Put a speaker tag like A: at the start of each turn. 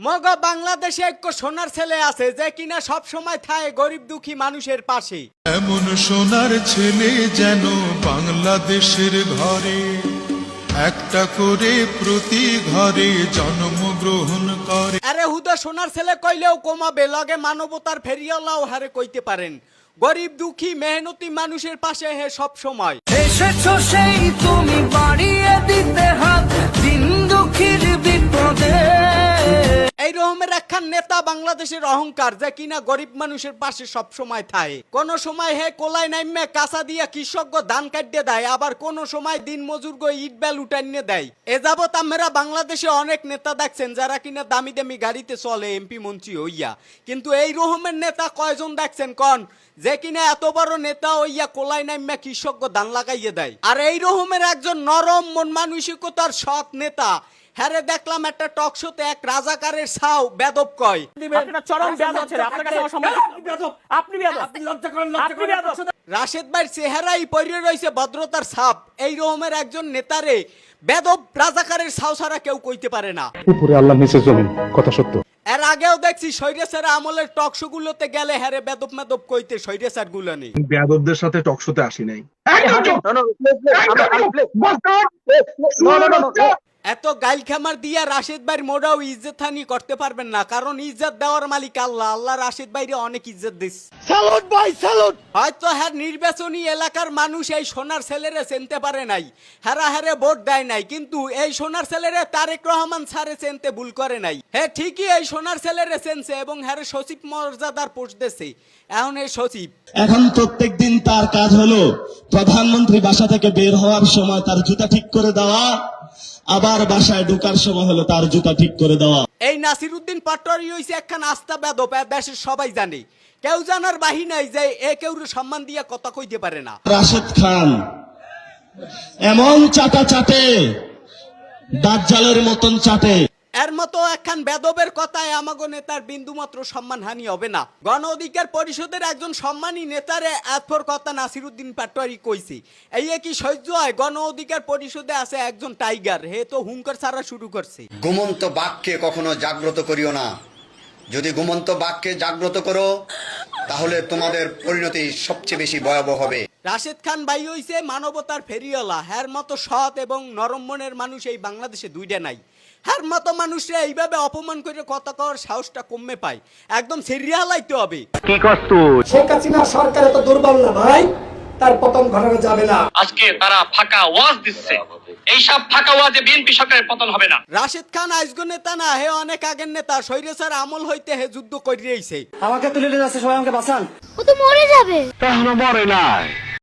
A: Mug বাংলাদেশে এক সোনার ছেলে আছে যে কিনা সব সময় থাকে গরিব দুঃখী মানুষের পাশে।
B: এমন সোনার ছেলে যেন বাংলাদেশের ঘরে একটা করে প্রতি ঘরে জন্মগ্রহণ করে।
A: আরে হুদা সোনার ছেলে কইলেও কমাবে, লগে মানবতার ফেরিয়ালাও হারে কইতে পারেন। গরিব দুঃখী মেহনতি মানুষের পাশে হে সব সময়।
C: এসেছো সেই তুমি বাড়িয়ে দিতে হাত দিন দুঃখীর বিপদে।
A: এই রকমের একখান নেতা বাংলাদেশের অহংকার, যে কিনা গরিব মানুষের পাশে সব সময় থাকে। কোন সময় হে কোলাই নাইমে কাঁচা দিয়া কৃষক ধান কাটিয়ে দেয়, আবার কোন সময় দিন মজুর গো ইট বেল উঠাইনে দেয়। এ যাবৎ আমরা বাংলাদেশে অনেক নেতা দেখছেন যারা কিনা দামি দামি গাড়িতে চলে এমপি মন্ত্রী হইয়া, কিন্তু এই রকমের নেতা কয়জন দেখছেন কন যে কিনা এত বড় নেতা হইয়া কোলাই নাইমে কৃষক ধান লাগাইয়ে দেয়। আর এই রকমের একজন নরম মন মানসিকতার সৎ নেতা হ্যারে দেখলাম একটা টক শোতে এক রাজাকারের ছাও বেদব কয়। রাশেদ ভাইয়ের চেহারাই পড়ে রয়েছে ভদ্রতার ছাপ। এই রকমের একজন নেতারে বেদব রাজাকারের ছাও ছাড়া কেউ কইতে পারে না।
D: উপরে আল্লাহ নিচে জমিন, কথা সত্য।
A: এর আগেও দেখছি সৈরেসার আমলের টক শো গুলোতে গেলে হ্যারে বেদব মেদব কইতে সৈরেসার গুলো নেই।
D: বেয়াদবদের সাথে টক শোতে আসি নাই।
A: এত গাইল খামার দিয়া রাশেদ ভাইয়ের মোড়াও ইজ্জত হানি করতে পারবেন না, কারণ ইজ্জত দেওয়ার মালিক আল্লাহ। আল্লাহ রাশেদ ভাইরে অনেক ইজ্জত দিস। স্যালুট ভাই স্যালুট। হয়তো হ্যাঁ নির্বাচনী এলাকার মানুষ এই সোনার ছেলেরে চিনতে পারে নাই, হারা হারে ভোট দেয় নাই, কিন্তু এই সোনার ছেলেরে তারেক রহমান স্যারে চিনতে ভুল করে নাই। হ্যাঁ ঠিকই এই সোনার ছেলেরে চেনছে এবং হ্যারে সচিব মর্যাদার পোস্ট দিয়েছে। এখন এই সচিব
E: এখন প্রত্যেকদিন তার কাজ হলো প্রধানমন্ত্রী বাসা থেকে বের হওয়ার সময় তার জুতা ঠিক করে দেওয়া, আবার বাসায় ঢোকার সময় হলো তার জুতা ঠিক করে দেওয়া।
A: এই নাসিরউদ্দিন পাটোয়ারি হইছে একখান আস্থা বেদব, দেশের সবাই জানে। কেউ জানার বাহি নাই যে এ কেউ সম্মান দিয়া কথা কইতে পারে না।
E: রাশেদ খান এমন চাটা চাটে, দাজ্জালের মতন চাটে।
A: এর মতো একখান বেদবের কথায় আমাগো নেতার বিন্দুমাত্র সম্মানহানি হবে না। গণ অধিকার পরিষদের একজন সম্মানী নেতারে এতর কথা নাসিরউদ্দিন পাটোয়ারি কইছে। এই কি সহ্য হয়? গণ অধিকার পরিষদে আছে একজন টাইগার, হে তো হুঙ্কার ছাড়া শুরু করছে।
F: ঘুমন্ত বাঘকে কখনো জাগ্রত করিও না। যদি ঘুমন্ত বাঘকে জাগ্রত করো তাহলে তোমাদের পরিণতি সবচেয়ে বেশি ভয়াবহ হবে।
A: রাশেদ খান ভাই হইছে মানবতার ফেরিওয়ালা। হ্যার মতো সৎ এবং নরম মনের মানুষ এই বাংলাদেশে দুইটা নাই। হ্যার মতো মানুষরা এইভাবে অপমান করে কথা কওয়ার সাহসটা কমে পায়। একদম সিরিয়ালাইতে হবে।
D: কি কষ্ট
G: শেখ হাসিনা সরকার এত দুর্বল না ভাই, তার পতন ঘটানো যাবে না।
H: আজকে তারা ফাঁকা ওয়াজ দিচ্ছে, এইসব ফাঁকা ওয়াজে বিএনপি সরকারের পতন হবে না।
A: রাশেদ খান আজগো নেতা না, হে অনেক আগের নেতা। সৈরেসার আমল হইতে হে যুদ্ধ করিয়েছে।
C: আমাকে তুলে নিয়ে যাচ্ছে, সবাই আমাকে বাঁচান।
I: ও তো মরে যাবে।
D: এখনো মরে নাই।